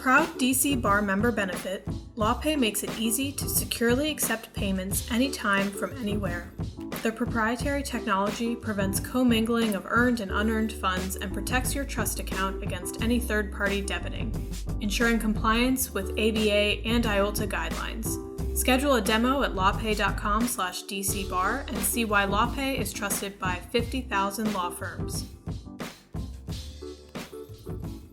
proud DC Bar member benefit, LawPay makes it easy to securely accept payments anytime from anywhere. Their proprietary technology prevents commingling of earned and unearned funds and protects your trust account against any third-party debiting, ensuring compliance with ABA and IOLTA guidelines. Schedule a demo at lawpay.com/DCBar and see why LawPay is trusted by 50,000 law firms.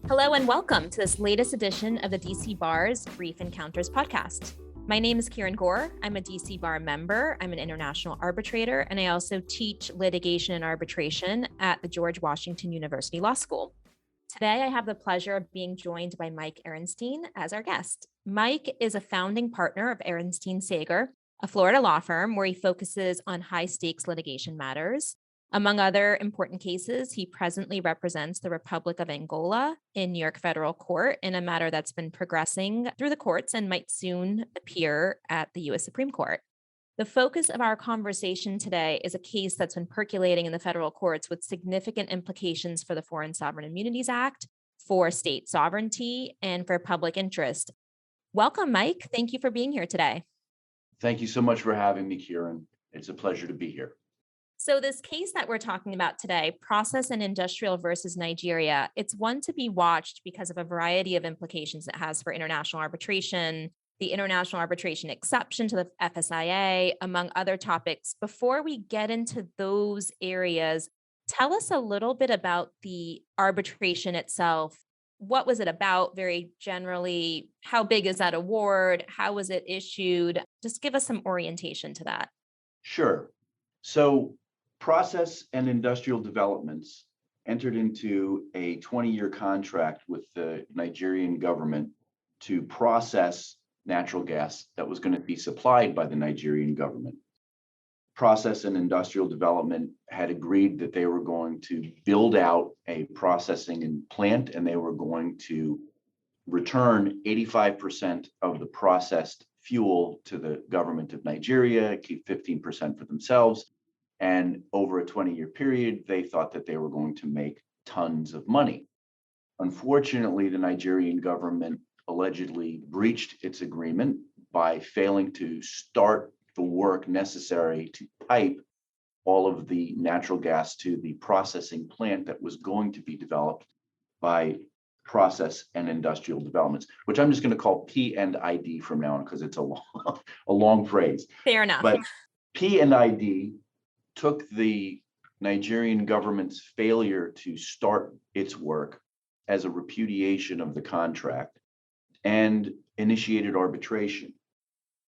Hello and welcome to this latest edition of the DC Bar's Brief Encounters podcast. My name is Kiran Gore. I'm a DC Bar member. I'm an international arbitrator, and I also teach litigation and arbitration at the George Washington University Law School. Today, I have the pleasure of being joined by Mike Ehrenstein as our guest. Mike is a founding partner of Ehrenstein Saga, a Florida law firm where he focuses on high-stakes litigation matters. Among other important cases, he presently represents the Republic of Angola in New York Federal Court in a matter that's been progressing through the courts and might soon appear at the U.S. Supreme Court. The focus of our conversation today is a case that's been percolating in the federal courts with significant implications for the Foreign Sovereign Immunities Act, for state sovereignty, and for public interest. Welcome, Mike. Thank you for being here today. Thank you so much for having me, Kiran. It's a pleasure to be here. So this case that we're talking about today, Process and Industrial versus Nigeria, it's one to be watched because of a variety of implications it has for international arbitration, the international arbitration exception to the FSIA, among other topics. Before we get into those areas, tell us a little bit about the arbitration itself. What was it about very generally? How big is that award? How was it issued? Just give us some orientation to that. Sure. So Process and Industrial Developments entered into a 20-year contract with the Nigerian government to process natural gas that was going to be supplied by the Nigerian government. Process and Industrial Development had agreed that they were going to build out a processing plant and they were going to return 85% of the processed fuel to the government of Nigeria, keep 15% for themselves. And over a 20-year period, they thought that they were going to make tons of money. Unfortunately, the Nigerian government allegedly breached its agreement by failing to start the work necessary to pipe all of the natural gas to the processing plant that was going to be developed by Process and Industrial Developments, which I'm just going to call P&ID from now on because it's a long phrase. Fair enough. But P&ID took the Nigerian government's failure to start its work as a repudiation of the contract and initiated arbitration.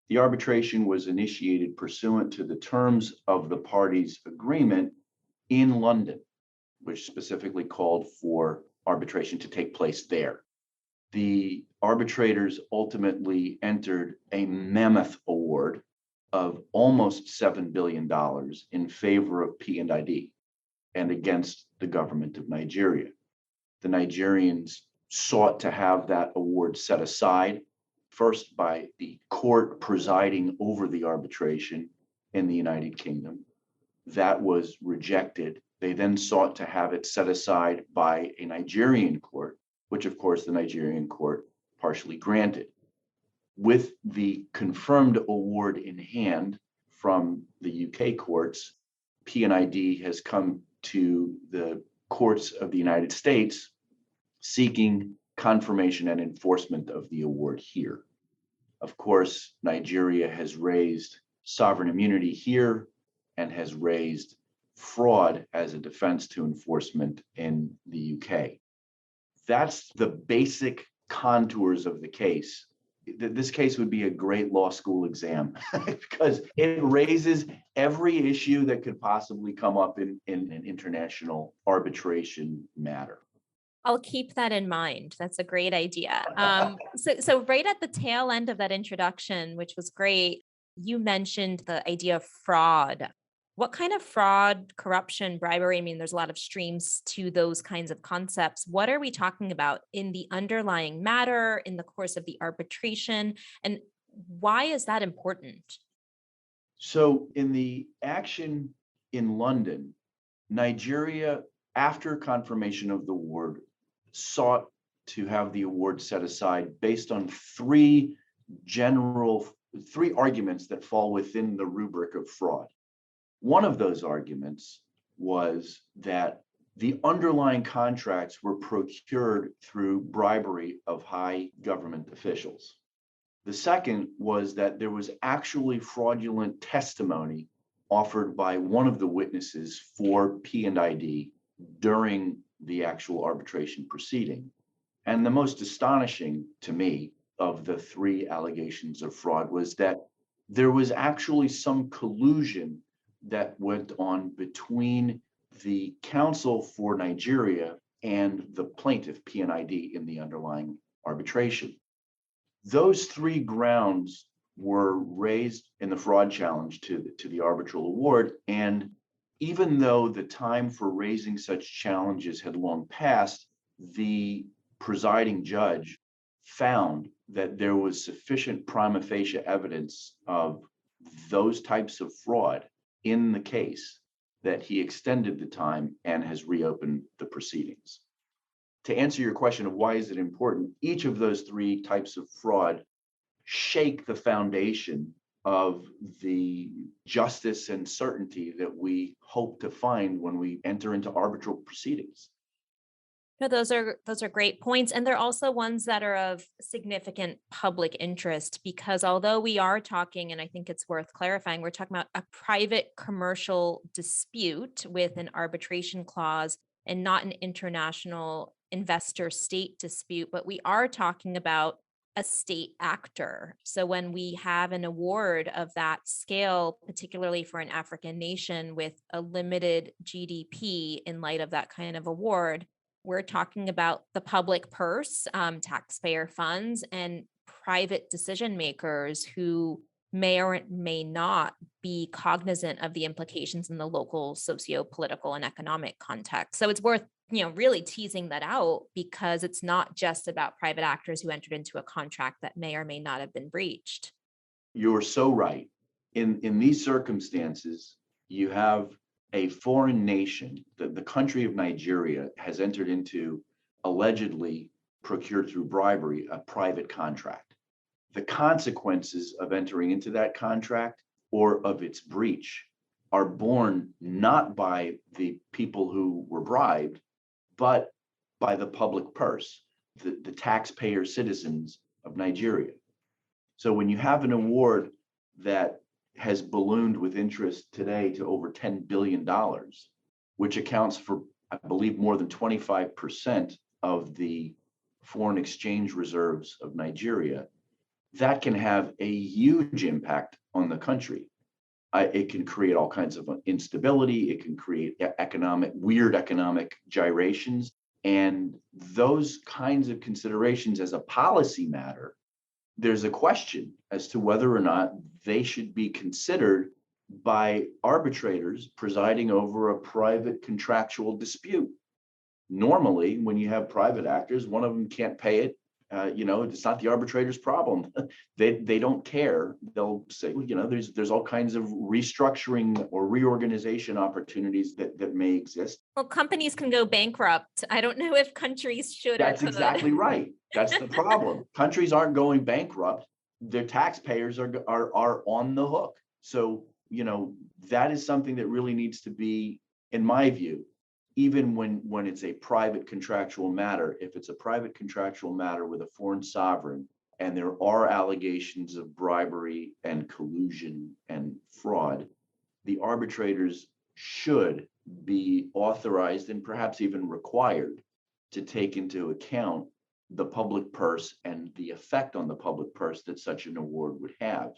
The arbitration was initiated pursuant to the terms of the parties' agreement in London, which specifically called for arbitration to take place there. The arbitrators ultimately entered a mammoth award of almost $7 billion in favor of P&ID and against the government of Nigeria. The Nigerians sought to have that award set aside, first by the court presiding over the arbitration in the United Kingdom. That was rejected. They then sought to have it set aside by a Nigerian court, which of course the Nigerian court partially granted. With the confirmed award in hand from the UK courts, P&ID has come to the courts of the United States seeking confirmation and enforcement of the award here. Of course, Nigeria has raised sovereign immunity here and has raised fraud as a defense to enforcement in the UK. That's the basic contours of the case. This case would be a great law school exam because it raises every issue that could possibly come up in an international arbitration matter. I'll keep that in mind. That's a great idea. So right at the tail end of that introduction, which was great, you mentioned the idea of fraud. What kind of fraud, corruption, bribery? I mean, there's a lot of streams to those kinds of concepts. What are we talking about in the underlying matter, in the course of the arbitration? And why is that important? So in the action in London, Nigeria, after confirmation of the award, sought to have the award set aside based on three arguments that fall within the rubric of fraud. One of those arguments was that the underlying contracts were procured through bribery of high government officials. The second was that there was actually fraudulent testimony offered by one of the witnesses for P&ID during the actual arbitration proceeding. And the most astonishing to me of the three allegations of fraud was that there was actually some collusion that went on between the counsel for Nigeria and the plaintiff, P&ID, in the underlying arbitration. Those three grounds were raised in the fraud challenge to the arbitral award. And even though the time for raising such challenges had long passed, the presiding judge found that there was sufficient prima facie evidence of those types of fraud in the case that he extended the time and has reopened the proceedings. To answer your question of why is it important, each of those three types of fraud shake the foundation of the justice and certainty that we hope to find when we enter into arbitral proceedings. No, those are great points. And they're also ones that are of significant public interest, because although we are talking, and I think it's worth clarifying, we're talking about a private commercial dispute with an arbitration clause and not an international investor state dispute, but we are talking about a state actor. So when we have an award of that scale, particularly for an African nation with a limited GDP in light of that kind of award, we're talking about the public purse, taxpayer funds, and private decision makers who may or may not be cognizant of the implications in the local socio-political and economic context. So it's worth, really teasing that out, because it's not just about private actors who entered into a contract that may or may not have been breached. You're so right. In these circumstances, you have a foreign nation, the country of Nigeria, has entered into, allegedly procured through bribery, a private contract. The consequences of entering into that contract or of its breach are borne not by the people who were bribed, but by the public purse, the taxpayer citizens of Nigeria. So when you have an award that has ballooned with interest today to over $10 billion, which accounts for, I believe, more than 25% of the foreign exchange reserves of Nigeria, that can have a huge impact on the country. It can create all kinds of instability. It can create weird economic gyrations. And those kinds of considerations as a policy matter, there's a question as to whether or not they should be considered by arbitrators presiding over a private contractual dispute. Normally, when you have private actors, one of them can't pay it. It's not the arbitrator's problem. They don't care. They'll say, there's all kinds of restructuring or reorganization opportunities that may exist. Well, companies can go bankrupt. I don't know if countries should. That's exactly right. That's the problem. Countries aren't going bankrupt. Their taxpayers are on the hook. So, that is something that really needs to be, in my view, even when it's a private contractual matter, if it's a private contractual matter with a foreign sovereign, and there are allegations of bribery and collusion and fraud, the arbitrators should be authorized and perhaps even required to take into account the public purse and the effect on the public purse that such an award would have.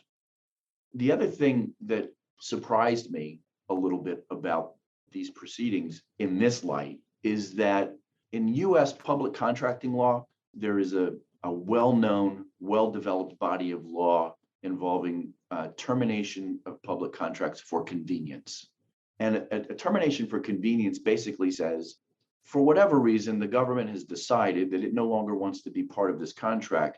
The other thing that surprised me a little bit about these proceedings in this light is that in US public contracting law, there is a well-known, well-developed body of law involving termination of public contracts for convenience. And a termination for convenience basically says, for whatever reason, the government has decided that it no longer wants to be part of this contract,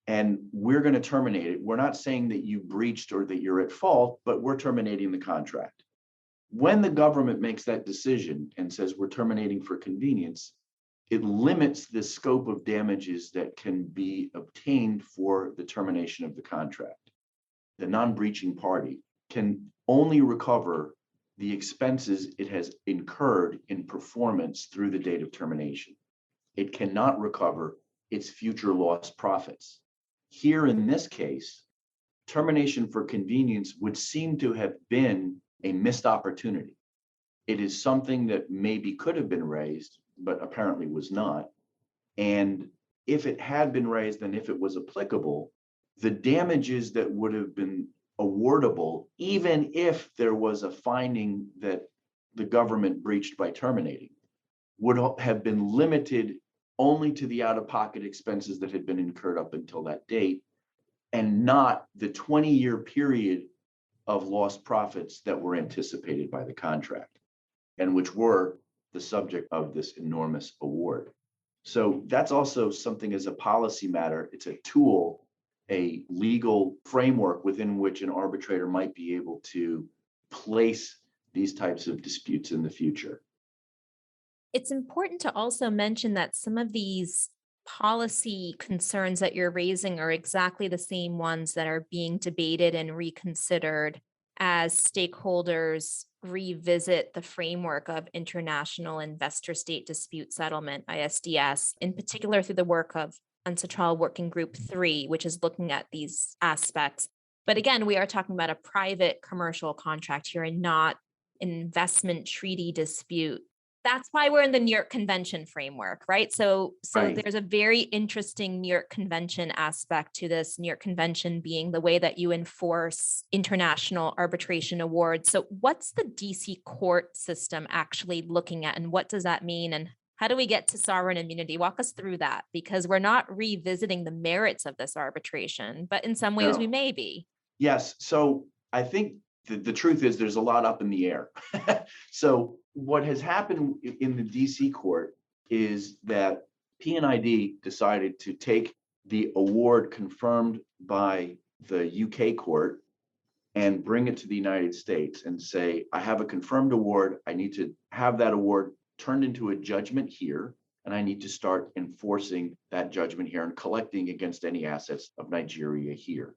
and we're going to terminate it. We're not saying that you breached or that you're at fault, but we're terminating the contract. When the government makes that decision and says we're terminating for convenience, it limits the scope of damages that can be obtained for the termination of the contract. The non-breaching party can only recover the expenses it has incurred in performance through the date of termination. It cannot recover its future lost profits. Here in this case, termination for convenience would seem to have been a missed opportunity. It is something that maybe could have been raised, but apparently was not. And if it had been raised and if it was applicable, the damages that would have been awardable, even if there was a finding that the government breached by terminating, would have been limited only to the out-of-pocket expenses that had been incurred up until that date, and not the 20-year period of lost profits that were anticipated by the contract, and which were the subject of this enormous award. So that's also something as a policy matter. It's a tool, a legal framework within which an arbitrator might be able to place these types of disputes in the future. It's important to also mention that some of these policy concerns that you're raising are exactly the same ones that are being debated and reconsidered as stakeholders revisit the framework of international investor state dispute settlement, ISDS, in particular through the work of UNCITRAL Working Group 3, which is looking at these aspects. But again, we are talking about a private commercial contract here and not an investment treaty dispute. That's why we're in the New York Convention framework, right? So Right. There's a very interesting New York Convention aspect to this, New York Convention being the way that you enforce international arbitration awards. So what's the DC court system actually looking at, and what does that mean? And how do we get to sovereign immunity? Walk us through that, because we're not revisiting the merits of this arbitration, but in some ways No. we may be. Yes. So I think the truth is there's a lot up in the air. So what has happened in the DC court is that P&ID decided to take the award confirmed by the UK court and bring it to the United States and say, I have a confirmed award. I need to have that award turned into a judgment here, and I need to start enforcing that judgment here and collecting against any assets of Nigeria here.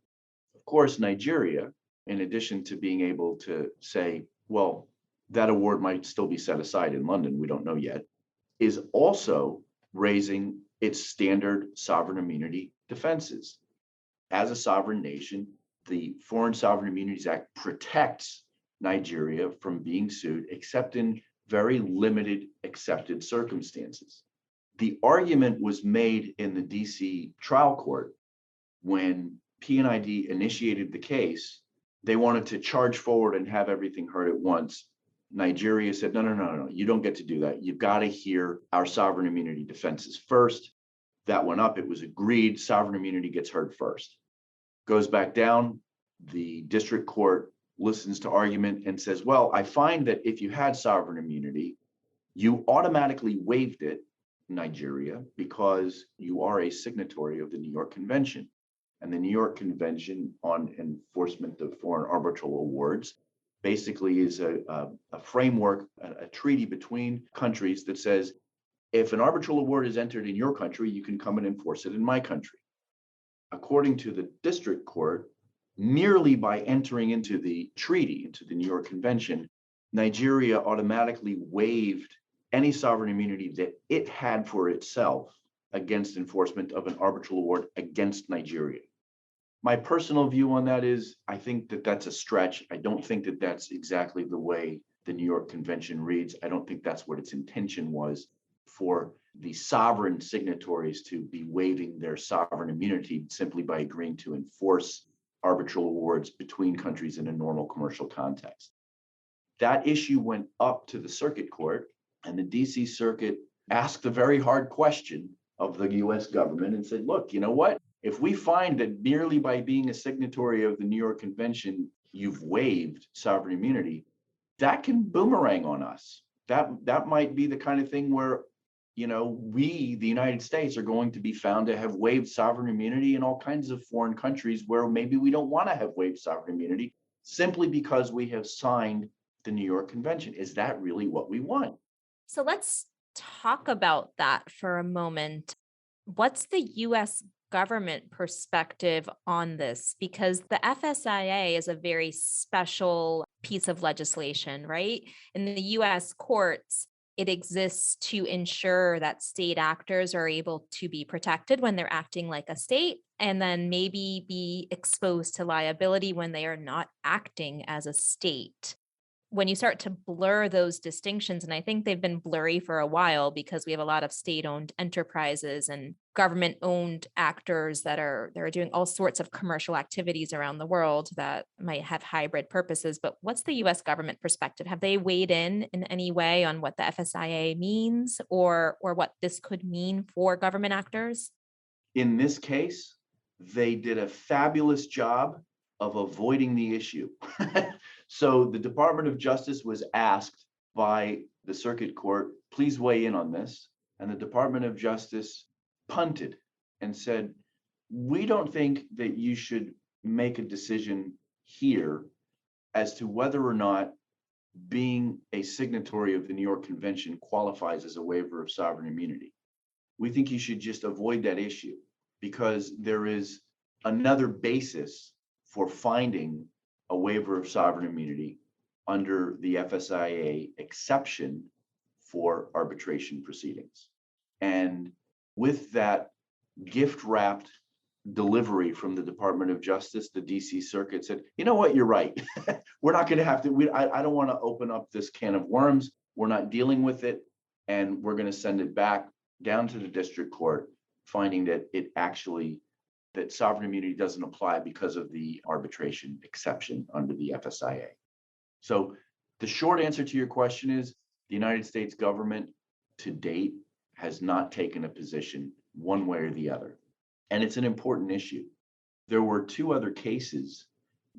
Of course, Nigeria, in addition to being able to say, well, that award might still be set aside in London, we don't know yet, is also raising its standard sovereign immunity defenses. As a sovereign nation, the Foreign Sovereign Immunities Act protects Nigeria from being sued, except in very limited accepted circumstances. The argument was made in the DC trial court when P&ID initiated the case. They wanted to charge forward and have everything heard at once. Nigeria said, no, you don't get to do that. You've got to hear our sovereign immunity defenses first. That went up. It was agreed. Sovereign immunity gets heard first. Goes back down. The district court listens to argument and says, well, I find that if you had sovereign immunity, you automatically waived it, Nigeria, because you are a signatory of the New York Convention. And the New York Convention on Enforcement of Foreign Arbitral Awards basically is a framework, a treaty between countries that says, if an arbitral award is entered in your country, you can come and enforce it in my country. According to the district court, merely by entering into the treaty, into the New York Convention, Nigeria automatically waived any sovereign immunity that it had for itself against enforcement of an arbitral award against Nigeria. My personal view on that is, I think that that's a stretch. I don't think that that's exactly the way the New York Convention reads. I don't think that's what its intention was, for the sovereign signatories to be waiving their sovereign immunity simply by agreeing to enforce arbitral awards between countries in a normal commercial context. That issue went up to the circuit court, and the DC circuit asked a very hard question of the US government and said, look, you know what? If we find that merely by being a signatory of the New York Convention, you've waived sovereign immunity, that can boomerang on us. That might be the kind of thing where, we, the United States, are going to be found to have waived sovereign immunity in all kinds of foreign countries where maybe we don't want to have waived sovereign immunity simply because we have signed the New York Convention. Is that really what we want? So let's talk about that for a moment. What's the US government perspective on this? Because the FSIA is a very special piece of legislation, right? In the US courts, it exists to ensure that state actors are able to be protected when they're acting like a state, and then maybe be exposed to liability when they are not acting as a state. When you start to blur those distinctions, and I think they've been blurry for a while because we have a lot of state-owned enterprises and government-owned actors that are doing all sorts of commercial activities around the world that might have hybrid purposes. But what's the US government perspective? Have they weighed in any way on what the FSIA means, or what this could mean for government actors? In this case, they did a fabulous job of avoiding the issue. So the Department of Justice was asked by the circuit court, please weigh in on this. And the Department of Justice punted and said, we don't think that you should make a decision here as to whether or not being a signatory of the New York Convention qualifies as a waiver of sovereign immunity. We think you should just avoid that issue because there is another basis for finding a waiver of sovereign immunity under the FSIA exception for arbitration proceedings. And with that gift-wrapped delivery from the Department of Justice, the DC Circuit said, you know what, you're right. We're not going to have to, I don't want to open up this can of worms. We're not dealing with it. And we're going to send it back down to the district court, finding that that sovereign immunity doesn't apply because of the arbitration exception under the FSIA. So the short answer to your question is the United States government to date has not taken a position one way or the other. And it's an important issue. There were two other cases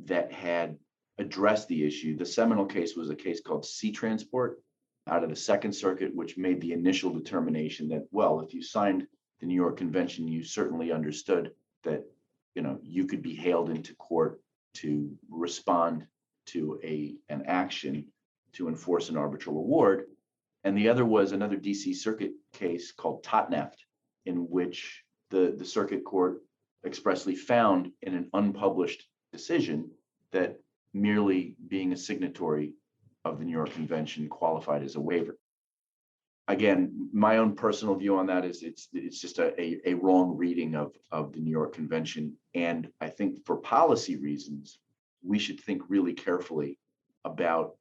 that had addressed the issue. The seminal case was a case called Sea Transport out of the Second Circuit, which made the initial determination that, well, if you signed the New York Convention, you certainly understood that, you could be hailed into court to respond to an action to enforce an arbitral award. And the other was another DC Circuit case called Totneft, in which the circuit court expressly found in an unpublished decision that merely being a signatory of the New York Convention qualified as a waiver. Again, my own personal view on that is it's just a wrong reading of the New York Convention. And I think for policy reasons, we should think really carefully about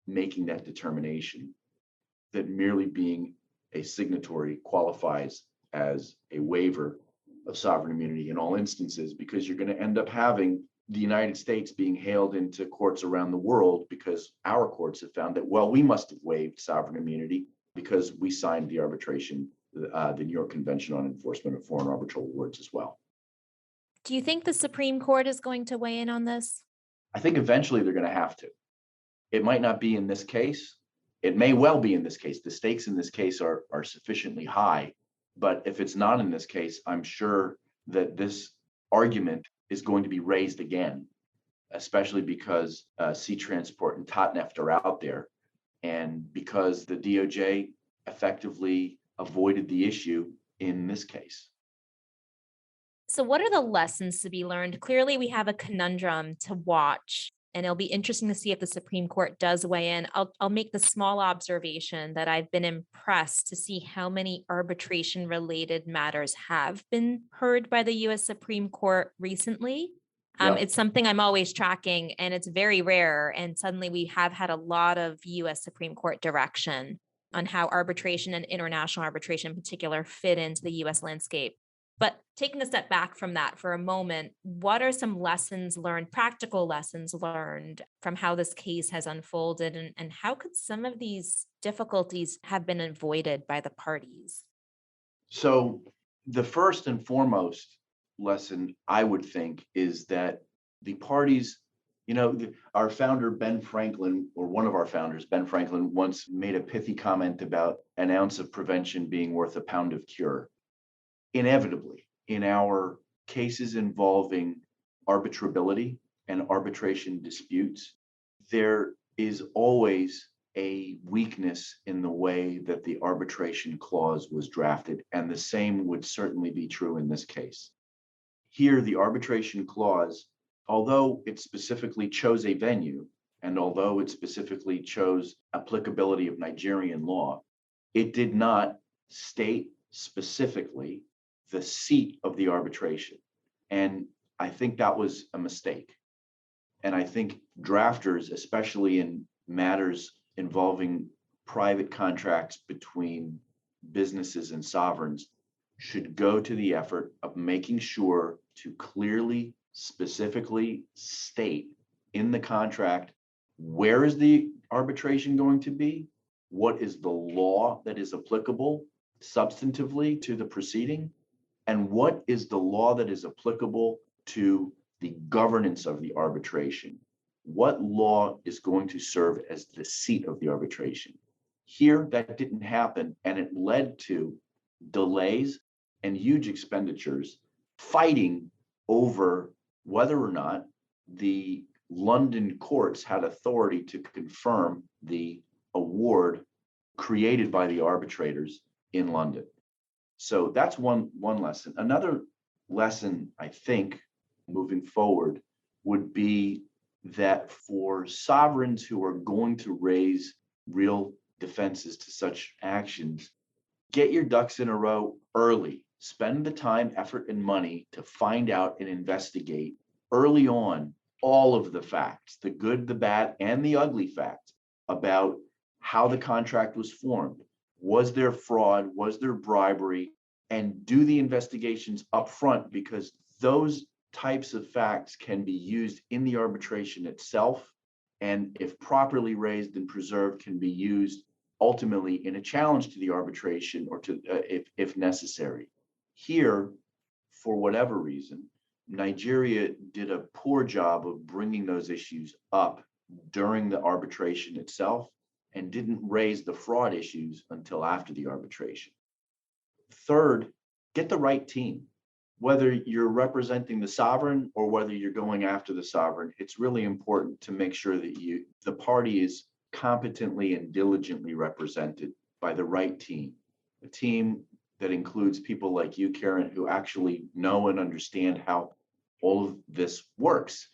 making that determination that merely being a signatory qualifies as a waiver of sovereign immunity in all instances, because you're going to end up having the United States being hailed into courts around the world because our courts have found that, well, we must have waived sovereign immunity because we signed the arbitration, the New York Convention on Enforcement of Foreign Arbitral Awards as well. Do you think the Supreme Court is going to weigh in on this? I think eventually they're going to have to. It might not be in this case. It may well be in this case. The stakes in this case are sufficiently high. But if it's not in this case, I'm sure that this argument is going to be raised again, especially because Sea Transport and Totneft are out there, and because the DOJ effectively avoided the issue in this case. So what are the lessons to be learned? Clearly, we have a conundrum to watch, and it'll be interesting to see if the Supreme Court does weigh in. I'll make the small observation that I've been impressed to see how many arbitration-related matters have been heard by the U.S. Supreme Court recently. It's something I'm always tracking, and it's very rare. And suddenly we have had a lot of U.S. Supreme Court direction on how arbitration and international arbitration in particular fit into the U.S. landscape. But taking a step back from that for a moment, what are some lessons learned, practical lessons learned from how this case has unfolded, and how could some of these difficulties have been avoided by the parties? So the first and foremost lesson, I would think, is that the parties, our founder, Ben Franklin, or one of our founders, Ben Franklin, once made a pithy comment about an ounce of prevention being worth a pound of cure. Inevitably, in our cases involving arbitrability and arbitration disputes, there is always a weakness in the way that the arbitration clause was drafted, and the same would certainly be true in this case. Here, the arbitration clause, although it specifically chose a venue, and although it specifically chose applicability of Nigerian law, it did not state specifically the seat of the arbitration. And I think that was a mistake. And I think drafters, especially in matters involving private contracts between businesses and sovereigns, should go to the effort of making sure to clearly, specifically state in the contract, where is the arbitration going to be? What is the law that is applicable substantively to the proceeding? And what is the law that is applicable to the governance of the arbitration? What law is going to serve as the seat of the arbitration? Here, that didn't happen, and it led to delays and huge expenditures fighting over whether or not the London courts had authority to confirm the award created by the arbitrators in London. So that's one lesson. Another lesson, I think, moving forward would be that for sovereigns who are going to raise real defenses to such actions, get your ducks in a row early. Spend the time, effort, and money to find out and investigate early on all of the facts, the good, the bad, and the ugly facts about how the contract was formed. Was there fraud? Was there bribery? And do the investigations up front, because those types of facts can be used in the arbitration itself, and if properly raised and preserved, can be used ultimately in a challenge to the arbitration or to if necessary. Here, for whatever reason, Nigeria did a poor job of bringing those issues up during the arbitration itself and didn't raise the fraud issues until after the arbitration. Third, get the right team. Whether you're representing the sovereign or whether you're going after the sovereign, it's really important to make sure that the party is competently and diligently represented by the right team. A team that includes people like you, Karen, who actually know and understand how all of this works.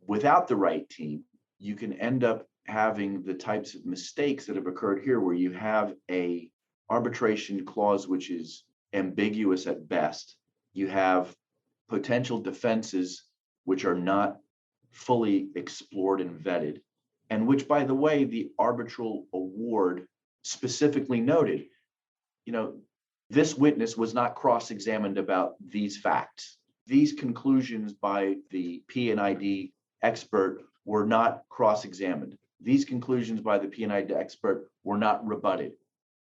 Without the right team, you can end up having the types of mistakes that have occurred here, where you have a arbitration clause which is ambiguous at best. You have potential defenses which are not fully explored and vetted, and which, by the way, the arbitral award specifically noted, this witness was not cross-examined about these facts. These conclusions by the P&ID expert were not cross-examined. These conclusions by the P&ID expert were not rebutted.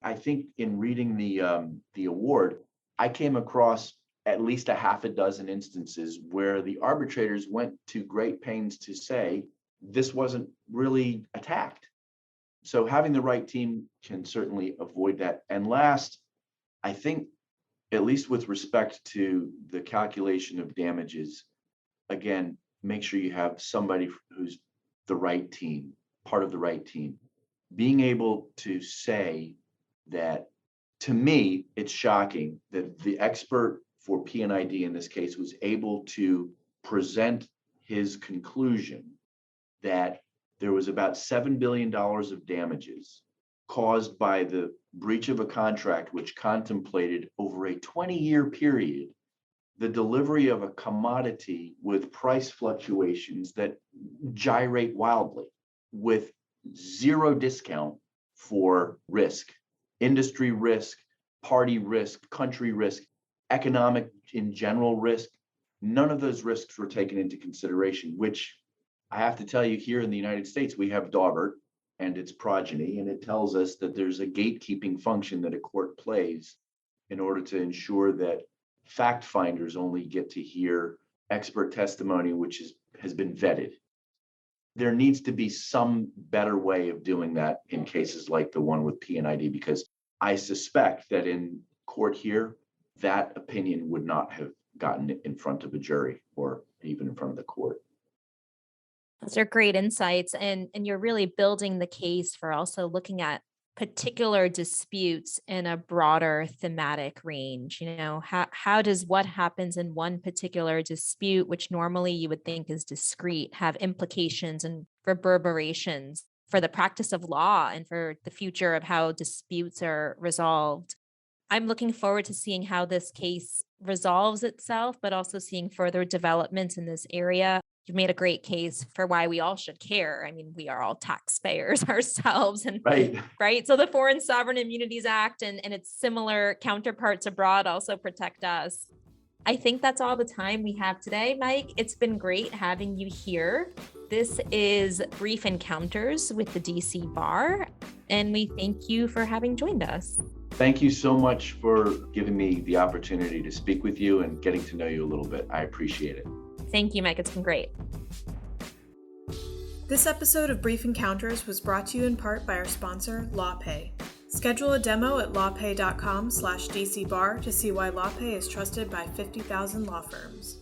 I think in reading the award, I came across at least a half a dozen instances where the arbitrators went to great pains to say this wasn't really attacked. So having the right team can certainly avoid that. And last, I think, at least with respect to the calculation of damages, again, make sure you have somebody who's the right team, part of the right team. Being able to say that, to me, it's shocking that the expert for P&ID in this case was able to present his conclusion that there was about $7 billion of damages caused by the breach of a contract which contemplated over a 20-year period the delivery of a commodity with price fluctuations that gyrate wildly, with zero discount for risk, industry risk, party risk, country risk, economic in general risk. None of those risks were taken into consideration, which I have to tell you, here in the United States, we have Daubert and its progeny, and it tells us that there's a gatekeeping function that a court plays in order to ensure that fact finders only get to hear expert testimony which has been vetted. There needs to be some better way of doing that in cases like the one with P&ID, because I suspect that in court here, that opinion would not have gotten in front of a jury or even in front of the court. Those are great insights. And you're really building the case for also looking at particular disputes in a broader thematic range. How does what happens in one particular dispute, which normally you would think is discrete, have implications and reverberations for the practice of law and for the future of how disputes are resolved? I'm looking forward to seeing how this case resolves itself, but also seeing further developments in this area. You've made a great case for why we all should care. I mean, we are all taxpayers ourselves, and Right. right. So the Foreign Sovereign Immunities Act and its similar counterparts abroad also protect us. I think that's all the time we have today, Mike. It's been great having you here. This is Brief Encounters with the DC Bar, and we thank you for having joined us. Thank you so much for giving me the opportunity to speak with you and getting to know you a little bit. I appreciate it. Thank you, Mike. It's been great. This episode of Brief Encounters was brought to you in part by our sponsor, LawPay. Schedule a demo at lawpay.com/DCBar to see why LawPay is trusted by 50,000 law firms.